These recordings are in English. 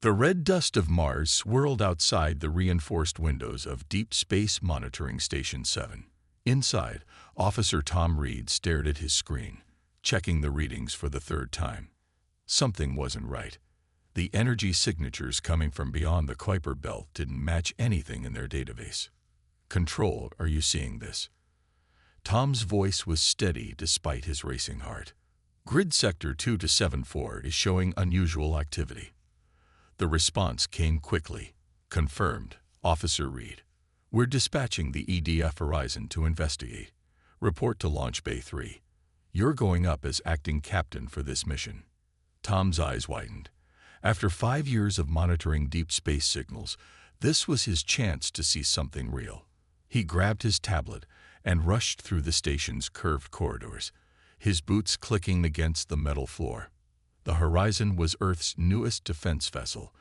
The red dust of Mars swirled outside the reinforced windows of Deep Space Monitoring Station 7. Inside, Officer Tom Reed stared at his screen, checking the readings for the third time. Something wasn't right. The energy signatures coming from beyond the Kuiper Belt didn't match anything in their database. "Control, are you seeing this?" Tom's voice was steady despite his racing heart. "Grid Sector 2-74 is showing unusual activity." The response came quickly. "Confirmed, Officer Reed. We're dispatching the EDF Horizon to investigate. Report to Launch Bay 3. You're going up as acting captain for this mission." Tom's eyes widened. After 5 years of monitoring deep space signals, this was his chance to see something real. He grabbed his tablet and rushed through the station's curved corridors, his boots clicking against the metal floor. The Horizon was Earth's newest defense vessel,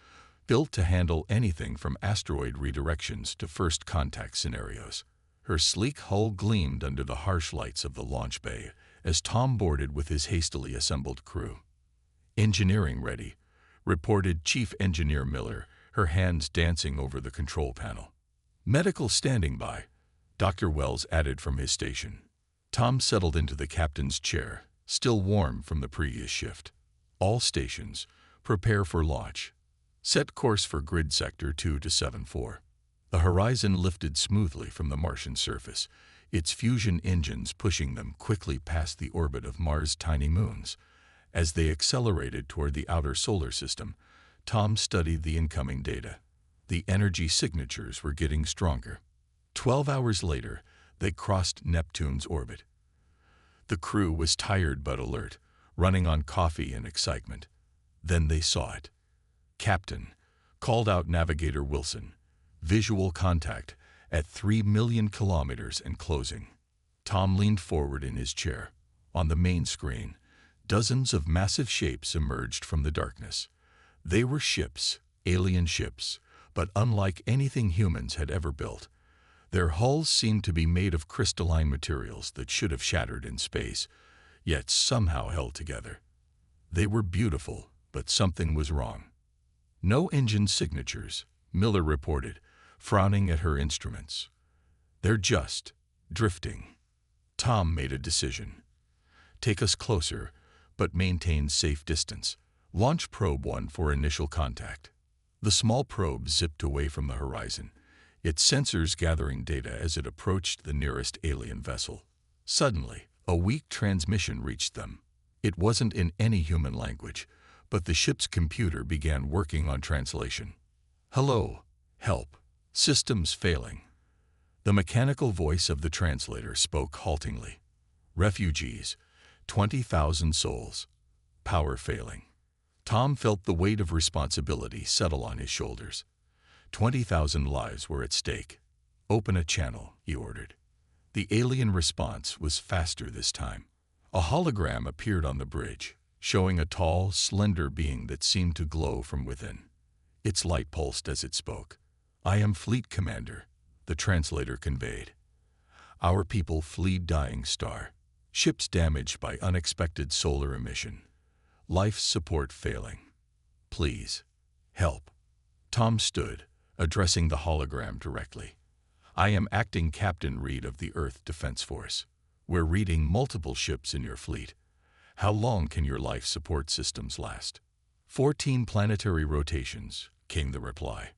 built to handle anything from asteroid redirections to first contact scenarios. Her sleek hull gleamed under the harsh lights of the launch bay as Tom boarded with his hastily assembled crew. "Engineering ready," reported Chief Engineer Miller, her hands dancing over the control panel. "Medical standing by," Dr. Wells added from his station. Tom settled into the captain's chair, still warm from the previous shift. "All stations, prepare for launch. Set course for Grid Sector 2-74. The Horizon lifted smoothly from the Martian surface, its fusion engines pushing them quickly past the orbit of Mars' tiny moons. As they accelerated toward the outer solar system, Tom studied the incoming data. The energy signatures were getting stronger. 12 hours later, they crossed Neptune's orbit. The crew was tired but alert, running on coffee and excitement. Then they saw it. "Captain," called out Navigator Wilson. "Visual contact at 3 million kilometers and closing." Tom leaned forward in his chair. On the main screen, dozens of massive shapes emerged from the darkness. They were ships, alien ships, but unlike anything humans had ever built. Their hulls seemed to be made of crystalline materials that should have shattered in space, yet somehow held together. They were beautiful, but something was wrong. "No engine signatures," Miller reported, frowning at her instruments. "They're just drifting." Tom made a decision. "Take us closer, but maintain safe distance. Launch Probe 1 for initial contact." The small probe zipped away from the Horizon, its sensors gathering data as it approached the nearest alien vessel. Suddenly, a weak transmission reached them. It wasn't in any human language, but the ship's computer began working on translation. "Hello, help, systems failing." The mechanical voice of the translator spoke haltingly. "Refugees, 20,000 souls. Power failing." Tom felt the weight of responsibility settle on his shoulders. 20,000 lives were at stake. "Open a channel," he ordered. The alien response was faster this time. A hologram appeared on the bridge, showing a tall, slender being that seemed to glow from within. Its light pulsed as it spoke. "I am Fleet Commander," the translator conveyed. "Our people flee dying star. Ships damaged by unexpected solar emission. Life support failing. Please, help." Tom stood, addressing the hologram directly. "I am Acting Captain Reed of the Earth Defense Force. We're reading multiple ships in your fleet. How long can your life support systems last?" 14 planetary rotations, came the reply.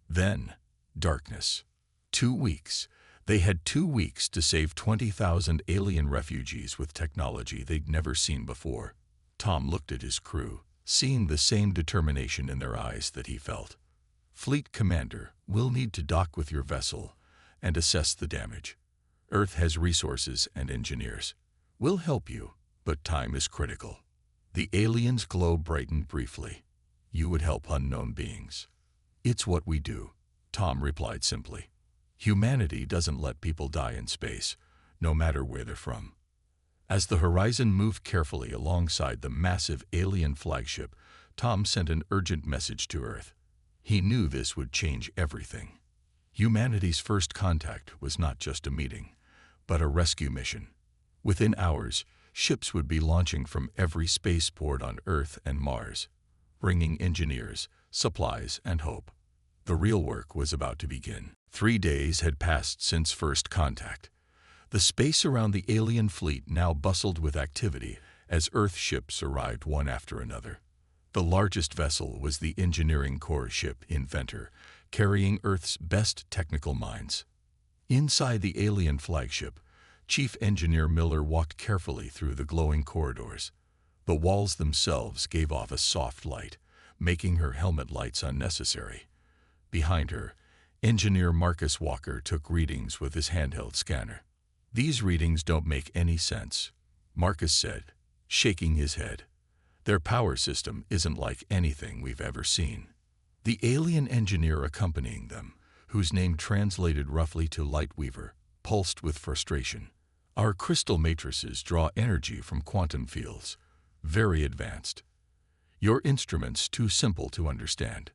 Then, darkness. 2 weeks. They had 2 weeks to save 20,000 alien refugees with technology they'd never seen before. Tom looked at his crew, seeing the same determination in their eyes that he felt. "Fleet Commander, we'll need to dock with your vessel and assess the damage. Earth has resources and engineers. We'll help you, but time is critical." The alien's glow brightened briefly. "You would help unknown beings." "It's what we do," Tom replied simply. "Humanity doesn't let people die in space, no matter where they're from." As the Horizon moved carefully alongside the massive alien flagship, Tom sent an urgent message to Earth. He knew this would change everything. Humanity's first contact was not just a meeting, but a rescue mission. Within hours, ships would be launching from every spaceport on Earth and Mars, bringing engineers, supplies, and hope. The real work was about to begin. 3 days had passed since first contact. The space around the alien fleet now bustled with activity as Earth ships arrived one after another. The largest vessel was the Engineering Corps ship Inventor, carrying Earth's best technical minds. Inside the alien flagship, Chief Engineer Miller walked carefully through the glowing corridors. The walls themselves gave off a soft light, making her helmet lights unnecessary. Behind her, Engineer Marcus Walker took readings with his handheld scanner. "These readings don't make any sense," Marcus said, shaking his head. "Their power system isn't like anything we've ever seen." The alien engineer accompanying them, whose name translated roughly to Lightweaver, pulsed with frustration. "Our crystal matrices draw energy from quantum fields, very advanced. Your instruments too simple to understand."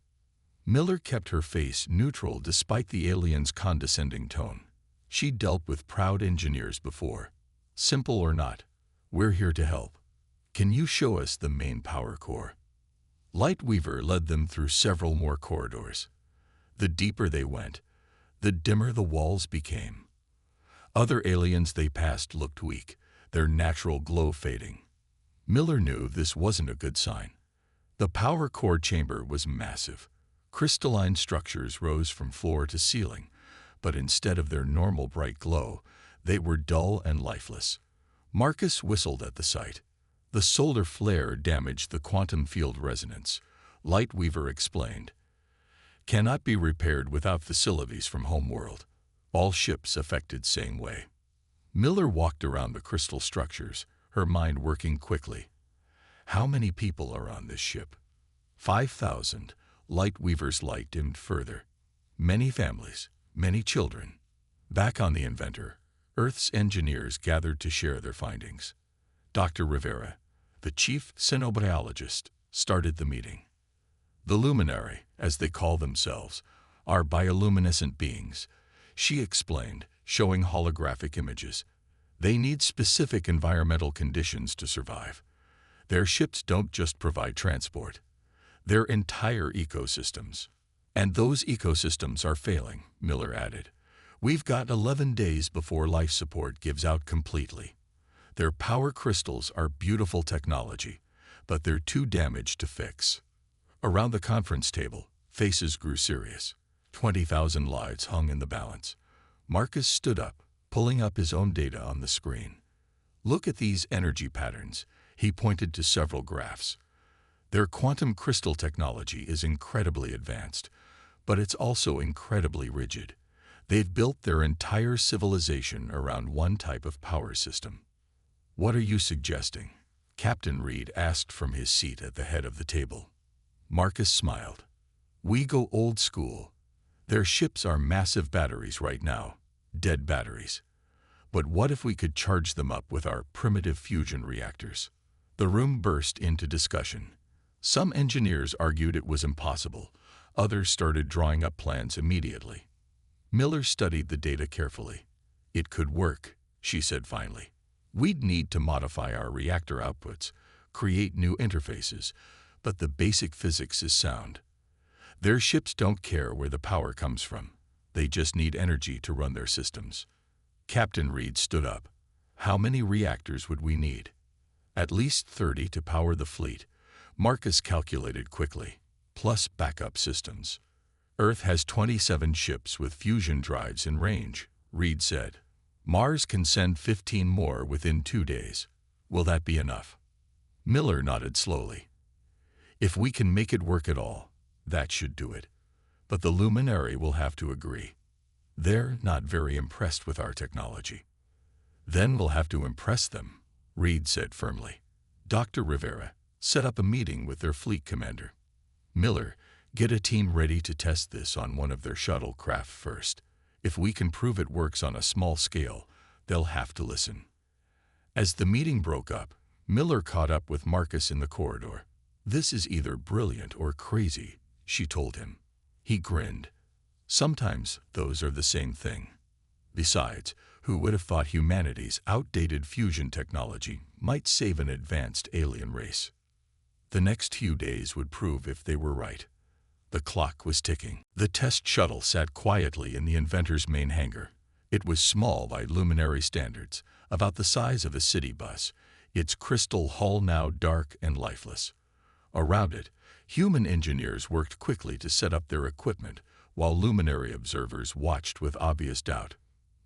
Miller kept her face neutral despite the alien's condescending tone. She'd dealt with proud engineers before. "Simple or not, we're here to help. Can you show us the main power core?" Lightweaver led them through several more corridors. The deeper they went, the dimmer the walls became. Other aliens they passed looked weak, their natural glow fading. Miller knew this wasn't a good sign. The power core chamber was massive. Crystalline structures rose from floor to ceiling, but instead of their normal bright glow, they were dull and lifeless. Marcus whistled at the sight. The solar flare damaged the quantum field resonance, Lightweaver explained. "Cannot be repaired without facilities from homeworld. All ships affected same way." Miller walked around the crystal structures, her mind working quickly. How many people are on this ship? 5,000. Lightweaver's light dimmed further. Many families, many children. Back on the Inventor, Earth's engineers gathered to share their findings. Dr. Rivera, the chief xenobiologist, started the meeting. "The luminary, as they call themselves, are bioluminescent beings," she explained, showing holographic images. "They need specific environmental conditions to survive. Their ships don't just provide transport. They're entire ecosystems. And those ecosystems are failing," Miller added. "We've got 11 days before life support gives out completely. Their power crystals are beautiful technology, but they're too damaged to fix." Around the conference table, faces grew serious. 20,000 lives hung in the balance. Marcus stood up, pulling up his own data on the screen. "Look at these energy patterns," he pointed to several graphs. "Their quantum crystal technology is incredibly advanced, but it's also incredibly rigid. They've built their entire civilization around one type of power system." "What are you suggesting?" Captain Reed asked from his seat at the head of the table. Marcus smiled. "We go old school. Their ships are massive batteries right now, dead batteries. But what if we could charge them up with our primitive fusion reactors?" The room burst into discussion. Some engineers argued it was impossible. Others started drawing up plans immediately. Miller studied the data carefully. "It could work," she said finally. "We'd need to modify our reactor outputs, create new interfaces, but the basic physics is sound. Their ships don't care where the power comes from. They just need energy to run their systems." Captain Reed stood up. "How many reactors would we need?" "At least 30 to power the fleet," Marcus calculated quickly, "plus backup systems." "Earth has 27 ships with fusion drives in range," Reed said. "Mars can send 15 more within 2 days. Will that be enough?" Miller nodded slowly. "If we can make it work at all, that should do it. But the luminary will have to agree. They're not very impressed with our technology." "Then we'll have to impress them," Reed said firmly. "Dr. Rivera, set up a meeting with their fleet commander. Miller, get a team ready to test this on one of their shuttle craft first. If we can prove it works on a small scale, they'll have to listen." As the meeting broke up, Miller caught up with Marcus in the corridor. "This is either brilliant or crazy," she told him. He grinned. "Sometimes those are the same thing. Besides, who would have thought humanity's outdated fusion technology might save an advanced alien race?" The next few days would prove if they were right. The clock was ticking. The test shuttle sat quietly in the inventor's main hangar. It was small by luminary standards, about the size of a city bus, its crystal hull now dark and lifeless. Around it, human engineers worked quickly to set up their equipment, while luminary observers watched with obvious doubt.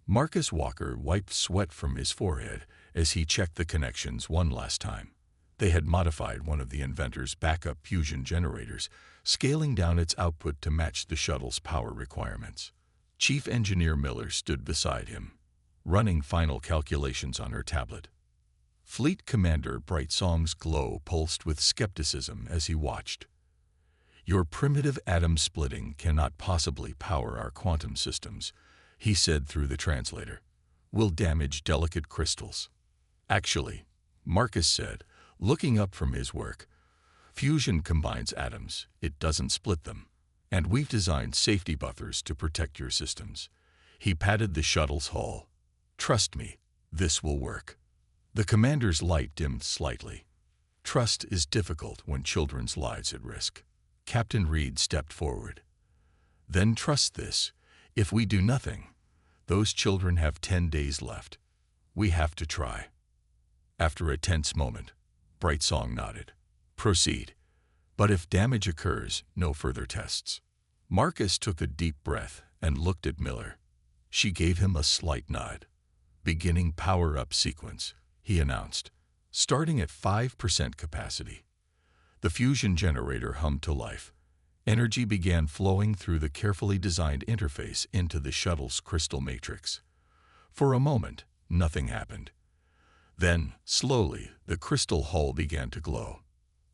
Marcus Walker wiped sweat from his forehead as he checked the connections one last time. They had modified one of the inventor's backup fusion generators, scaling down its output to match the shuttle's power requirements. Chief Engineer Miller stood beside him, running final calculations on her tablet. Fleet Commander Brightsong's glow pulsed with skepticism as he watched. "Your primitive atom splitting cannot possibly power our quantum systems," he said through the translator. "Will damage delicate crystals." "Actually," Marcus said, looking up from his work, "fusion combines atoms, it doesn't split them. And we've designed safety buffers to protect your systems." He patted the shuttle's hull. "Trust me, this will work." The commander's light dimmed slightly. Trust is difficult when children's lives at risk. Captain Reed stepped forward. "Then trust this. If we do nothing, those children have 10 days left. We have to try." After a tense moment, Brightsong nodded. "Proceed. But if damage occurs, no further tests." Marcus took a deep breath and looked at Miller. She gave him a slight nod. "Beginning power-up sequence," he announced, starting at 5% capacity. The fusion generator hummed to life. Energy began flowing through the carefully designed interface into the shuttle's crystal matrix. For a moment, nothing happened. Then, slowly, the crystal hull began to glow.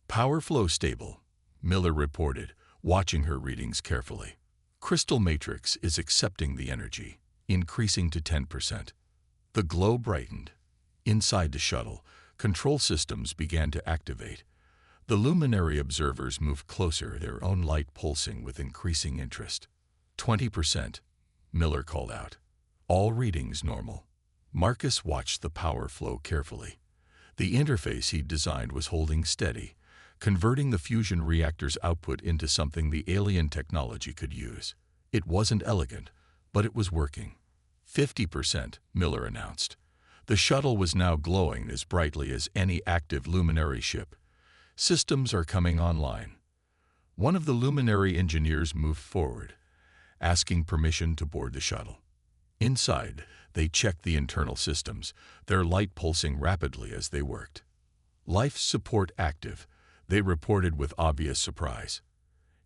"Power flow stable," Miller reported, watching her readings carefully. "Crystal matrix is accepting the energy, increasing to 10%. The glow brightened. Inside the shuttle, control systems began to activate. The luminary observers moved closer, their own light pulsing with increasing interest. 20%, Miller called out. All readings normal. Marcus watched the power flow carefully. The interface he'd designed was holding steady, converting the fusion reactor's output into something the alien technology could use. It wasn't elegant, but it was working. 50%, Miller announced. The shuttle was now glowing as brightly as any active luminary ship. "Systems are coming online." One of the luminary engineers moved forward, asking permission to board the shuttle. Inside, they checked the internal systems, their light pulsing rapidly as they worked. "Life support active," they reported with obvious surprise.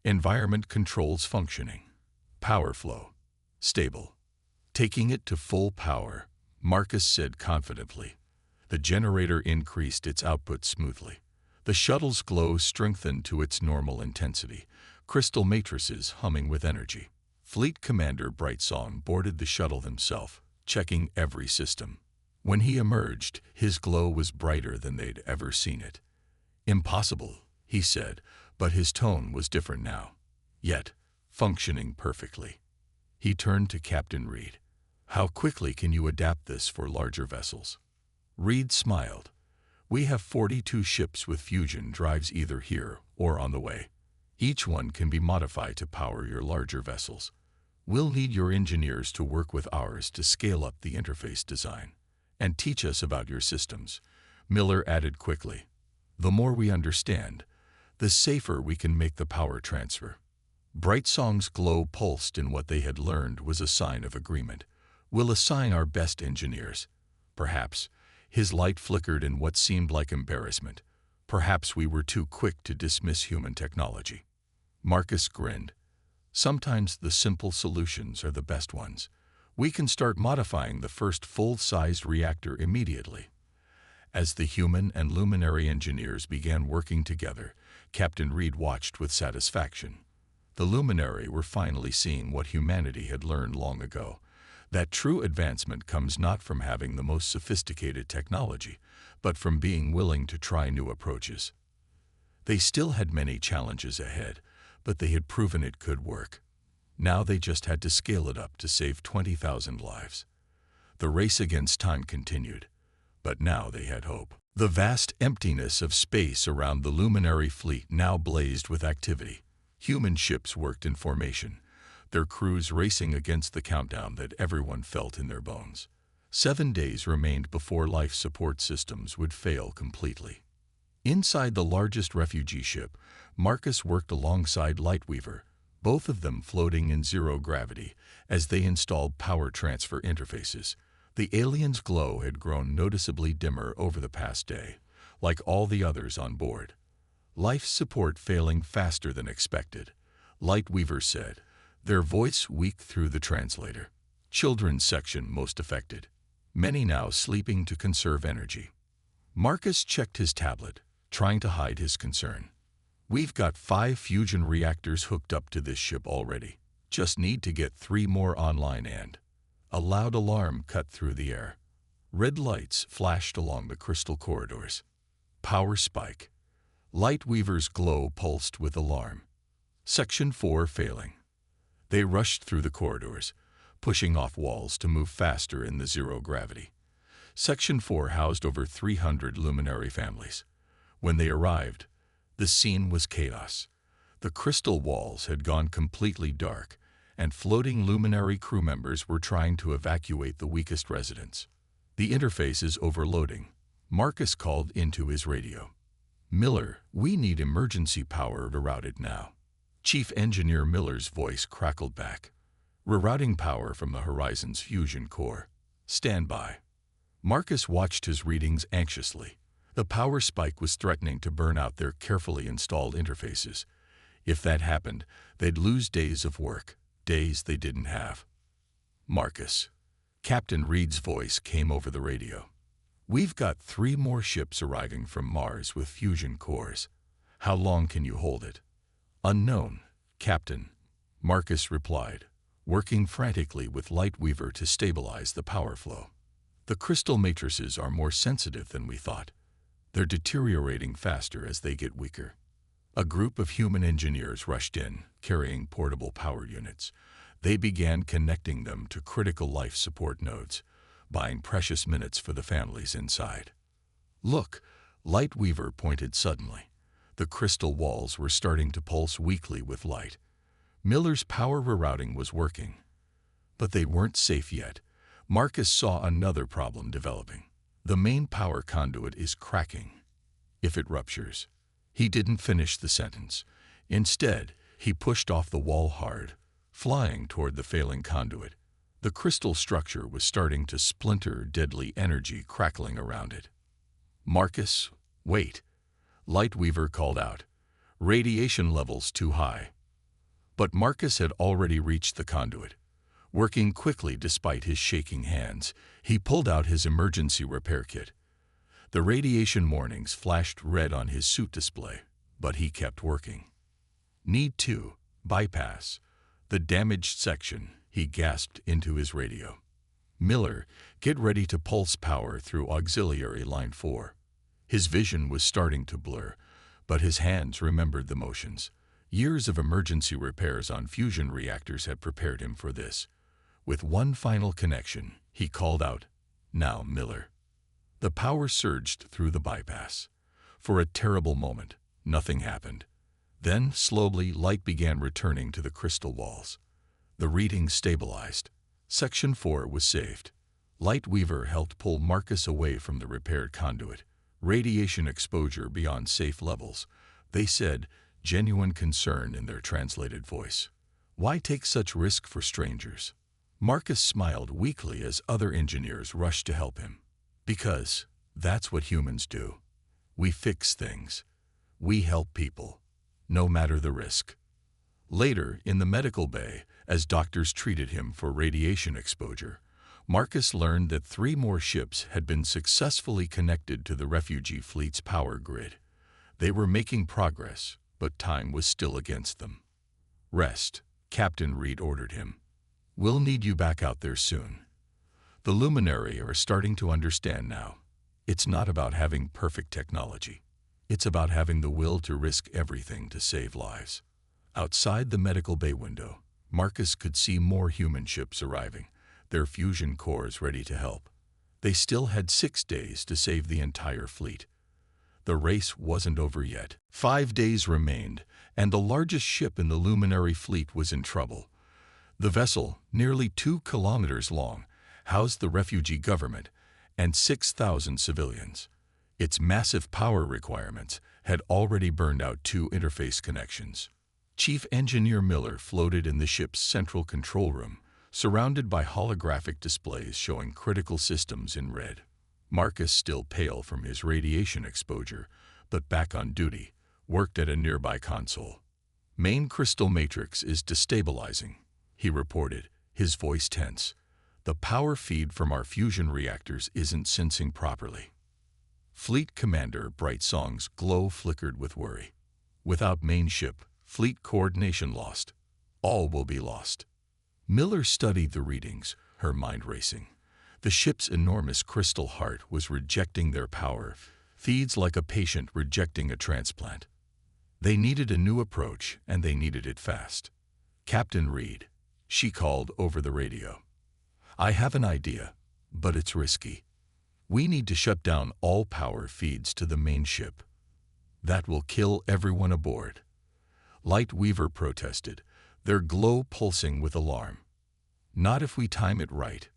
"Environment controls functioning. Power flow stable." Taking it to full power, Marcus said confidently. The generator increased its output smoothly. The shuttle's glow strengthened to its normal intensity, crystal matrices humming with energy. Fleet Commander Brightsong boarded the shuttle himself, checking every system. When he emerged, his glow was brighter than they'd ever seen it. "Impossible," he said, but his tone was different now. Yet, functioning perfectly. He turned to Captain Reed. "How quickly can you adapt this for larger vessels?" Reed smiled. "We have 42 ships with fusion drives either here or on the way. Each one can be modified to power your larger vessels. We'll need your engineers to work with ours to scale up the interface design and teach us about your systems," Miller added quickly. "The more we understand, the safer we can make the power transfer." Brightsong's glow pulsed in what they had learned was a sign of agreement. "We'll assign our best engineers." Perhaps. His light flickered in what seemed like embarrassment. Perhaps we were too quick to dismiss human technology. Marcus grinned. "Sometimes the simple solutions are the best ones. We can start modifying the first full-sized reactor immediately." As the human and luminary engineers began working together, Captain Reed watched with satisfaction. The luminary were finally seeing what humanity had learned long ago. That true advancement comes not from having the most sophisticated technology, but from being willing to try new approaches. They still had many challenges ahead, but they had proven it could work. Now they just had to scale it up to save 20,000 lives. The race against time continued, but now they had hope. The vast emptiness of space around the luminary fleet now blazed with activity. Human ships worked in formation, their crews racing against the countdown that everyone felt in their bones. 7 days remained before life support systems would fail completely. Inside the largest refugee ship, Marcus worked alongside Lightweaver, both of them floating in zero gravity as they installed power transfer interfaces. The alien's glow had grown noticeably dimmer over the past day, like all the others on board. Life support failing faster than expected, Lightweaver said, their voice weak through the translator. Children's section most affected, many now sleeping to conserve energy. Marcus checked his tablet, trying to hide his concern. We've got 5 fusion reactors hooked up to this ship already. Just need to get 3 more online and... A loud alarm cut through the air. Red lights flashed along the crystal corridors. Power spike. Lightweaver's glow pulsed with alarm. Section 4 failing. They rushed through the corridors, pushing off walls to move faster in the zero gravity. Section 4 housed over 300 luminary families. When they arrived, the scene was chaos. The crystal walls had gone completely dark, and floating luminary crew members were trying to evacuate the weakest residents. The interface is overloading. Marcus called into his radio. Miller, we need emergency power to route it now. Chief Engineer Miller's voice crackled back. Rerouting power from the Horizon's fusion core. Stand by. Marcus watched his readings anxiously. The power spike was threatening to burn out their carefully installed interfaces. If that happened, they'd lose days of work, days they didn't have. Marcus. Captain Reed's voice came over the radio. We've got 3 more ships arriving from Mars with fusion cores. How long can you hold it? Unknown, Captain, Marcus replied, working frantically with Lightweaver to stabilize the power flow. The crystal matrices are more sensitive than we thought. They're deteriorating faster as they get weaker. A group of human engineers rushed in, carrying portable power units. They began connecting them to critical life support nodes, buying precious minutes for the families inside. Look, Lightweaver pointed suddenly. The crystal walls were starting to pulse weakly with light. Miller's power rerouting was working. But they weren't safe yet. Marcus saw another problem developing. The main power conduit is cracking. If it ruptures. He didn't finish the sentence. Instead, he pushed off the wall hard, flying toward the failing conduit. The crystal structure was starting to splinter, deadly energy crackling around it. Marcus, wait. Lightweaver called out. Radiation levels too high. But Marcus had already reached the conduit. Working quickly despite his shaking hands, he pulled out his emergency repair kit. The radiation warnings flashed red on his suit display, but he kept working. Need to bypass the damaged section, he gasped into his radio. Miller, get ready to pulse power through auxiliary line 4. His vision was starting to blur, but his hands remembered the motions. Years of emergency repairs on fusion reactors had prepared him for this. With one final connection, he called out, Now, Miller. The power surged through the bypass. For a terrible moment, nothing happened. Then, slowly, light began returning to the crystal walls. The readings stabilized. Section 4 was saved. Lightweaver helped pull Marcus away from the repaired conduit. Radiation exposure beyond safe levels. They said, genuine concern in their translated voice. Why take such risk for strangers? Marcus smiled weakly as other engineers rushed to help him. Because that's what humans do. We fix things. We help people, no matter the risk. Later, in the medical bay, as doctors treated him for radiation exposure, Marcus learned that 3 more ships had been successfully connected to the refugee fleet's power grid. They were making progress, but time was still against them. Rest, Captain Reed ordered him. We'll need you back out there soon. The Luminary are starting to understand now. It's not about having perfect technology. It's about having the will to risk everything to save lives. Outside the medical bay window, Marcus could see more human ships arriving, their fusion cores ready to help. They still had 6 days to save the entire fleet. The race wasn't over yet. 5 days remained, and the largest ship in the Luminary fleet was in trouble. The vessel, nearly 2 kilometers long, housed the refugee government and 6,000 civilians. Its massive power requirements had already burned out 2 interface connections. Chief Engineer Miller floated in the ship's central control room, surrounded by holographic displays showing critical systems in red. Marcus, still pale from his radiation exposure, but back on duty, worked at a nearby console. "Main crystal matrix is destabilizing," he reported, his voice tense. "The power feed from our fusion reactors isn't sensing properly." Fleet Commander Brightsong's glow flickered with worry. "Without main ship, fleet coordination lost. All will be lost." Miller studied the readings, her mind racing. The ship's enormous crystal heart was rejecting their power feeds like a patient rejecting a transplant. They needed a new approach, and they needed it fast. "Captain Reed," she called over the radio. "I have an idea, but it's risky. We need to shut down all power feeds to the main ship. That will kill everyone aboard." Lightweaver protested, their glow pulsing with alarm. "Not if we time it right,"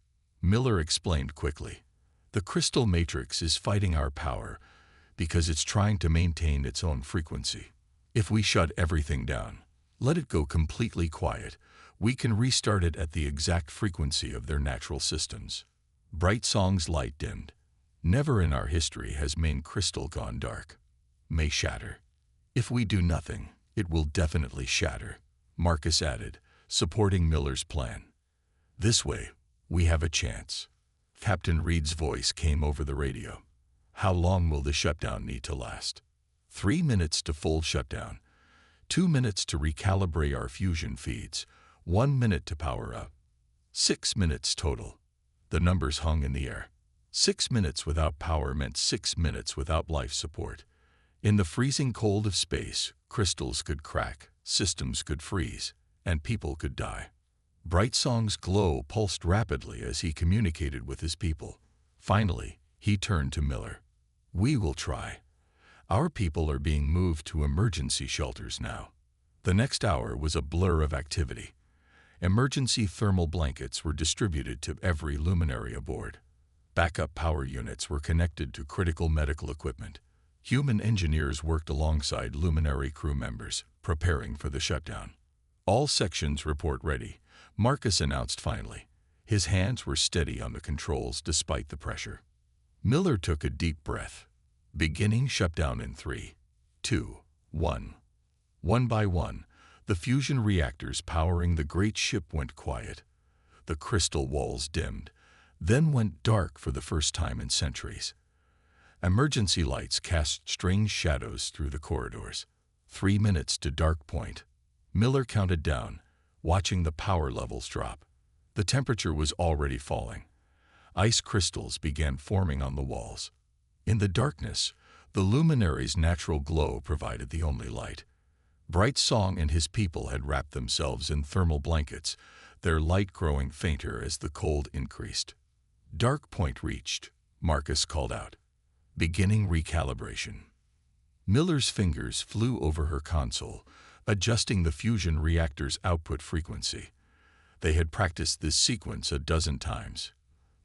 Miller explained quickly. "The crystal matrix is fighting our power because it's trying to maintain its own frequency. If we shut everything down, let it go completely quiet, we can restart it at the exact frequency of their natural systems." Brightsong's light dimmed. "Never in our history has main crystal gone dark. May shatter. If we do nothing, it will definitely shatter," Marcus added, supporting Miller's plan. "This way, we have a chance." Captain Reed's voice came over the radio. "How long will the shutdown need to last?" 3 minutes to full shutdown. 2 minutes to recalibrate our fusion feeds. 1 minute to power up. 6 minutes total." The numbers hung in the air. 6 minutes without power meant 6 minutes without life support. In the freezing cold of space, crystals could crack, systems could freeze, and people could die. Brightsong's glow pulsed rapidly as he communicated with his people. Finally, he turned to Miller. "We will try. Our people are being moved to emergency shelters now." The next hour was a blur of activity. Emergency thermal blankets were distributed to every luminary aboard. Backup power units were connected to critical medical equipment. Human engineers worked alongside luminary crew members, preparing for the shutdown. "All sections report ready," Marcus announced finally. His hands were steady on the controls despite the pressure. Miller took a deep breath. "Beginning shutdown in 3, 2, 1. One by one, the fusion reactors powering the great ship went quiet. The crystal walls dimmed, then went dark for the first time in centuries. Emergency lights cast strange shadows through the corridors. 3 minutes to dark point." Miller counted down, watching the power levels drop. The temperature was already falling. Ice crystals began forming on the walls. In the darkness, the luminary's natural glow provided the only light. Brightsong and his people had wrapped themselves in thermal blankets, their light growing fainter as the cold increased. "Dark point reached," Marcus called out. "Beginning recalibration." Miller's fingers flew over her console, adjusting the fusion reactor's output frequency. They had practiced this sequence a dozen times,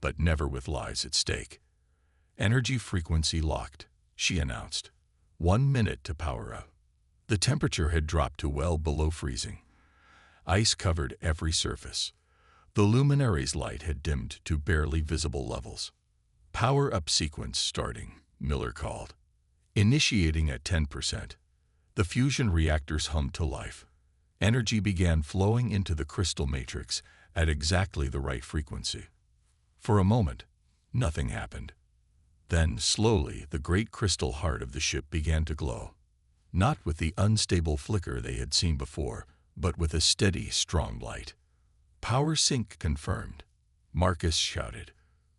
but never with lives at stake. "Energy frequency locked," she announced. 1 minute to power up. The temperature had dropped to well below freezing. Ice covered every surface. The luminary's light had dimmed to barely visible levels. "Power up sequence starting," Miller called. Initiating at 10%. The fusion reactors hummed to life. Energy began flowing into the crystal matrix at exactly the right frequency. For a moment, nothing happened. Then, slowly, the great crystal heart of the ship began to glow. Not with the unstable flicker they had seen before, but with a steady, strong light. "Power sync confirmed," Marcus shouted.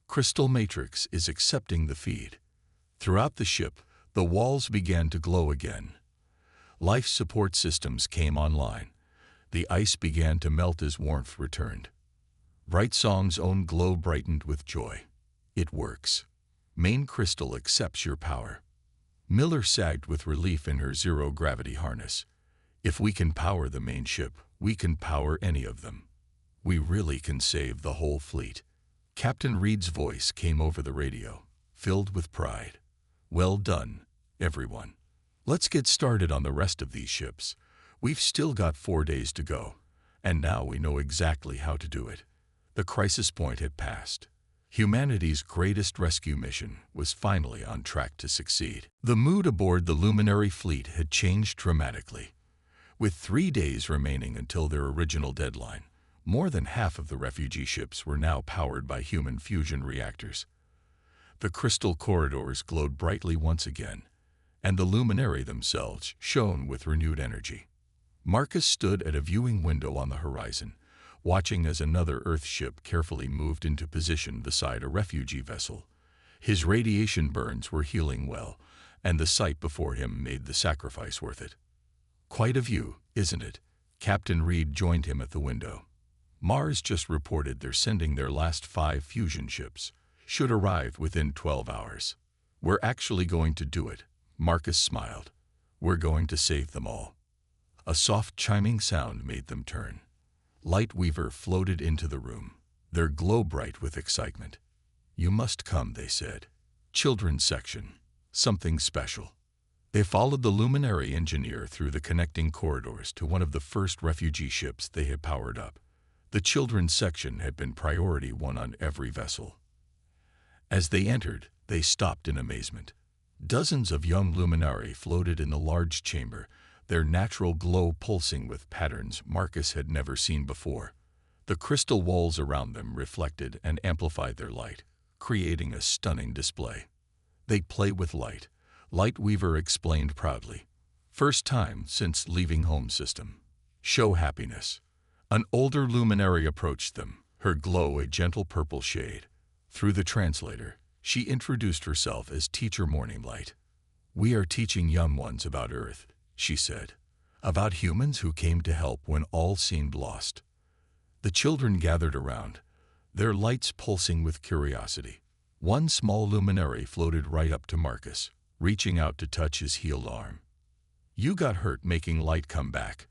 "Crystal matrix is accepting the feed." Throughout the ship, the walls began to glow again. Life support systems came online. The ice began to melt as warmth returned. Brightsong's own glow brightened with joy. "It works. Main crystal accepts your power." Miller sagged with relief in her zero-gravity harness. If we can power the main ship, we can power any of them. We really can save the whole fleet. Captain Reed's voice came over the radio, filled with pride. Well done, everyone. Let's get started on the rest of these ships. We've still got 4 days to go, and now we know exactly how to do it. The crisis point had passed. Humanity's greatest rescue mission was finally on track to succeed. The mood aboard the Luminary fleet had changed dramatically. With 3 days remaining until their original deadline, more than half of the refugee ships were now powered by human fusion reactors. The crystal corridors glowed brightly once again, and the Luminary themselves shone with renewed energy. Marcus stood at a viewing window on the horizon, watching as another Earth ship carefully moved into position beside a refugee vessel. His radiation burns were healing well, and the sight before him made the sacrifice worth it. Quite a view, isn't it? Captain Reed joined him at the window. Mars just reported they're sending their last 5 fusion ships. Should arrive within 12 hours. We're actually going to do it, Marcus smiled. We're going to save them all. A soft chiming sound made them turn. Lightweaver floated into the room, their glow bright with excitement. You must come, they said. Children's section. Something special. They followed the Luminary engineer through the connecting corridors to one of the first refugee ships they had powered up. The children's section had been priority 1 on every vessel. As they entered, they stopped in amazement. Dozens of young Luminari floated in the large chamber, their natural glow pulsing with patterns Marcus had never seen before. The crystal walls around them reflected and amplified their light, creating a stunning display. They play with light, Lightweaver explained proudly. First time since leaving home system. Show happiness. An older Luminary approached them, her glow a gentle purple shade. Through the translator, she introduced herself as Teacher Morninglight. We are teaching young ones about Earth, she said. About humans who came to help when all seemed lost. The children gathered around, their lights pulsing with curiosity. One small Luminary floated right up to Marcus, reaching out to touch his healed arm. You got hurt making light come back,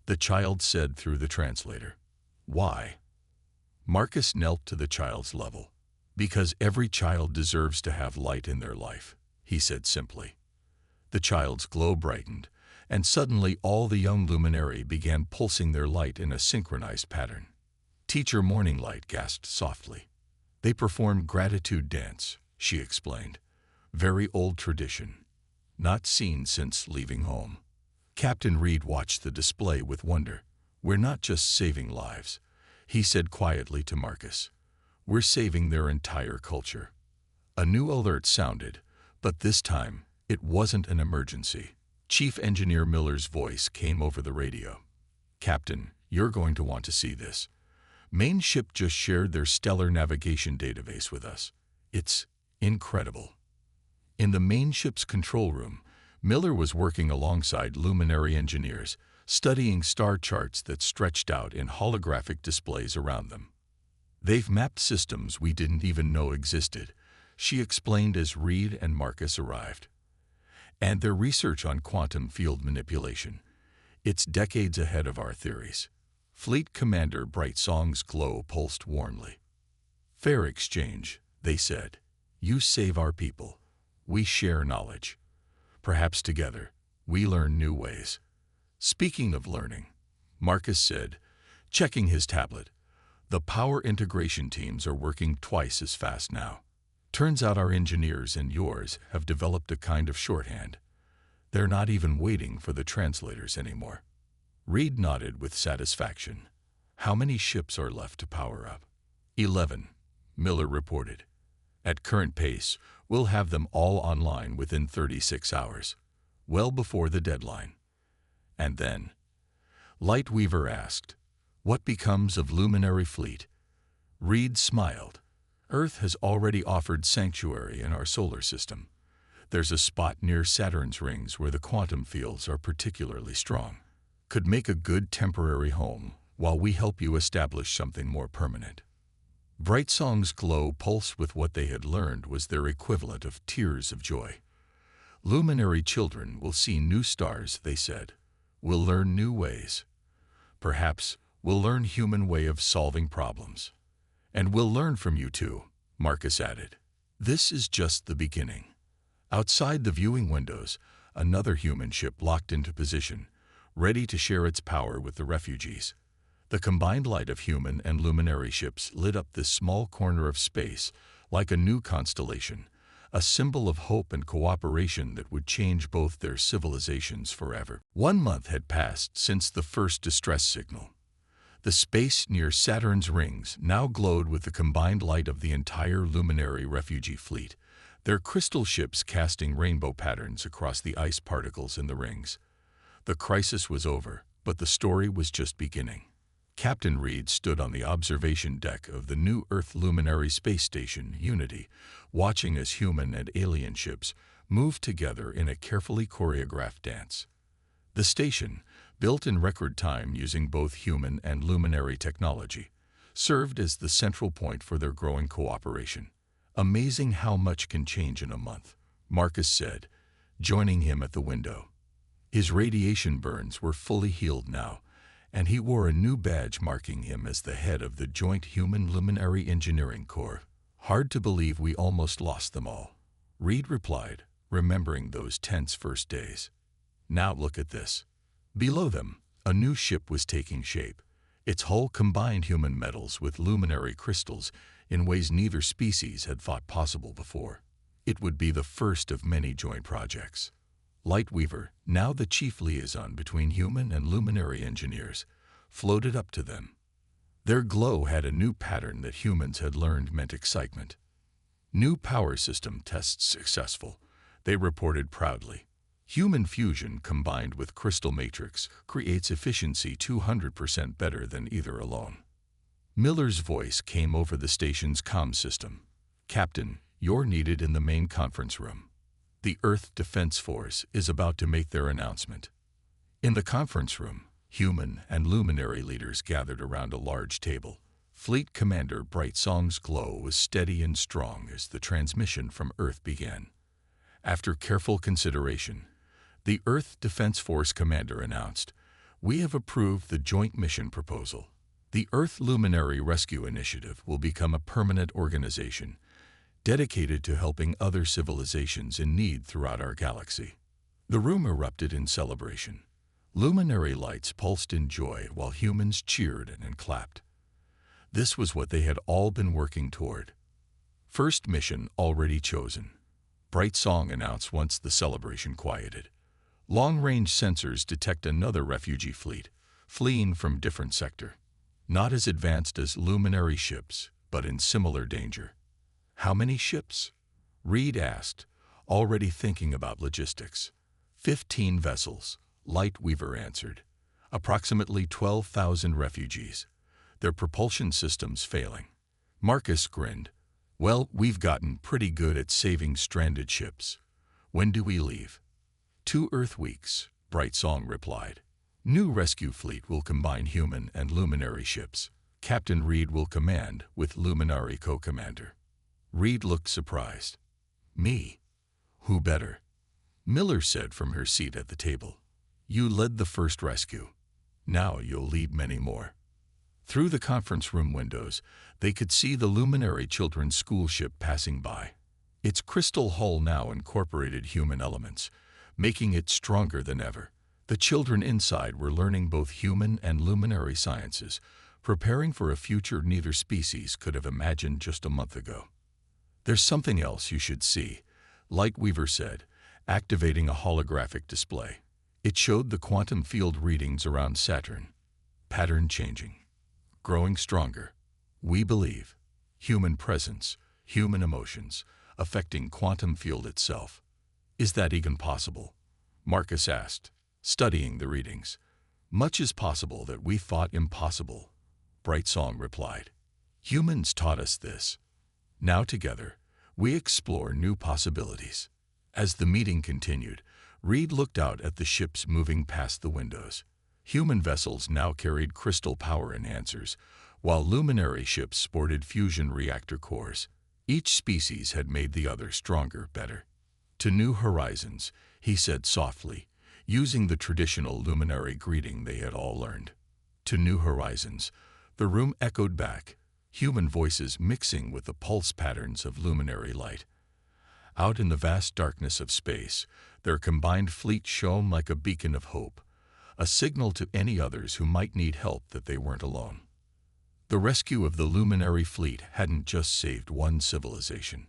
the child said through the translator. Why? Marcus knelt to the child's level. Because every child deserves to have light in their life, he said simply. The child's glow brightened, and suddenly all the young Luminary began pulsing their light in a synchronized pattern. Teacher Morninglight gasped softly. They performed gratitude dance, she explained. Very old tradition, not seen since leaving home. Captain Reed watched the display with wonder. We're not just saving lives, he said quietly to Marcus. We're saving their entire culture. A new alert sounded, but this time, it wasn't an emergency. Chief Engineer Miller's voice came over the radio. Captain, you're going to want to see this. Main ship just shared their stellar navigation database with us. It's incredible. In the main ship's control room, Miller was working alongside Luminary engineers, studying star charts that stretched out in holographic displays around them. They've mapped systems we didn't even know existed, she explained as Reed and Marcus arrived. And their research on quantum field manipulation. It's decades ahead of our theories. Fleet Commander Brightsong's glow pulsed warmly. Fair exchange, they said. You save our people. We share knowledge. Perhaps together, we learn new ways. Speaking of learning, Marcus said, checking his tablet, the power integration teams are working twice as fast now. Turns out our engineers and yours have developed a kind of shorthand. They're not even waiting for the translators anymore. Reed nodded with satisfaction. How many ships are left to power up? 11, Miller reported. At current pace, we'll have them all online within 36 hours, well before the deadline. And then, Lightweaver asked, what becomes of Luminary Fleet? Reed smiled. Earth has already offered sanctuary in our solar system. There's a spot near Saturn's rings where the quantum fields are particularly strong. Could make a good temporary home while we help you establish something more permanent. Brightsong's glow pulsed with what they had learned was their equivalent of tears of joy. Luminary children will see new stars, they said. We'll learn new ways. Perhaps we'll learn human way of solving problems. And we'll learn from you too, Marcus added. This is just the beginning. Outside the viewing windows, another human ship locked into position, ready to share its power with the refugees. The combined light of human and luminary ships lit up this small corner of space like a new constellation, a symbol of hope and cooperation that would change both their civilizations forever. 1 month had passed since the first distress signal. The space near Saturn's rings now glowed with the combined light of the entire luminary refugee fleet, their crystal ships casting rainbow patterns across the ice particles in the rings. The crisis was over, but the story was just beginning. Captain Reed stood on the observation deck of the new Earth luminary space station, Unity, watching as human and alien ships moved together in a carefully choreographed dance. The station, built in record time using both human and luminary technology, served as the central point for their growing cooperation. Amazing how much can change in a month, Marcus said, joining him at the window. His radiation burns were fully healed now, and he wore a new badge marking him as the head of the Joint Human Luminary Engineering Corps. Hard to believe we almost lost them all, Reed replied, remembering those tense first days. Now look at this. Below them, a new ship was taking shape. Its hull combined human metals with luminary crystals in ways neither species had thought possible before. It would be the first of many joint projects. Lightweaver, now the chief liaison between human and luminary engineers, floated up to them. Their glow had a new pattern that humans had learned meant excitement. New power system tests successful, they reported proudly. Human fusion combined with crystal matrix creates efficiency 200% better than either alone. Miller's voice came over the station's comm system. Captain, you're needed in the main conference room. The Earth Defense Force is about to make their announcement. In the conference room, human and luminary leaders gathered around a large table. Fleet Commander Brightsong's glow was steady and strong as the transmission from Earth began. After careful consideration, the Earth Defense Force commander announced, "We have approved the joint mission proposal. The Earth Luminary Rescue Initiative will become a permanent organization, dedicated to helping other civilizations in need throughout our galaxy." The room erupted in celebration. Luminary lights pulsed in joy while humans cheered and clapped. This was what they had all been working toward. First mission already chosen, Brightsong announced once the celebration quieted. Long-range sensors detect another refugee fleet, fleeing from different sector. Not as advanced as luminary ships, but in similar danger. How many ships? Reed asked, already thinking about logistics. 15 vessels, Lightweaver answered. Approximately 12,000 refugees. Their propulsion systems failing. Marcus grinned. Well, we've gotten pretty good at saving stranded ships. When do we leave? 2 Earth weeks, Brightsong replied. New rescue fleet will combine human and luminary ships. Captain Reed will command with luminary co-commander. Reed looked surprised. Me? Who better? Miller said from her seat at the table. You led the first rescue. Now you'll lead many more. Through the conference room windows, they could see the luminary children's school ship passing by. Its crystal hull now incorporated human elements, making it stronger than ever. The children inside were learning both human and luminary sciences, preparing for a future neither species could have imagined just a month ago. There's something else you should see, Lightweaver said, activating a holographic display. It showed the quantum field readings around Saturn. Pattern changing. Growing stronger. We believe. Human presence, human emotions, affecting quantum field itself. Is that even possible? Marcus asked, studying the readings. Much is possible that we thought impossible, Brightsong replied. Humans taught us this. Now together, we explore new possibilities. As the meeting continued, Reed looked out at the ships moving past the windows. Human vessels now carried crystal power enhancers, while luminary ships sported fusion reactor cores. Each species had made the other stronger, better. "To new horizons," he said softly, using the traditional luminary greeting they had all learned. "To new horizons," the room echoed back, human voices mixing with the pulse patterns of luminary light. Out in the vast darkness of space, their combined fleet shone like a beacon of hope, a signal to any others who might need help that they weren't alone. The rescue of the luminary fleet hadn't just saved one civilization.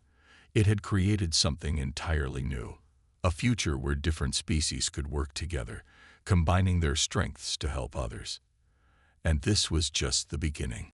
It had created something entirely new, a future where different species could work together, combining their strengths to help others. And this was just the beginning.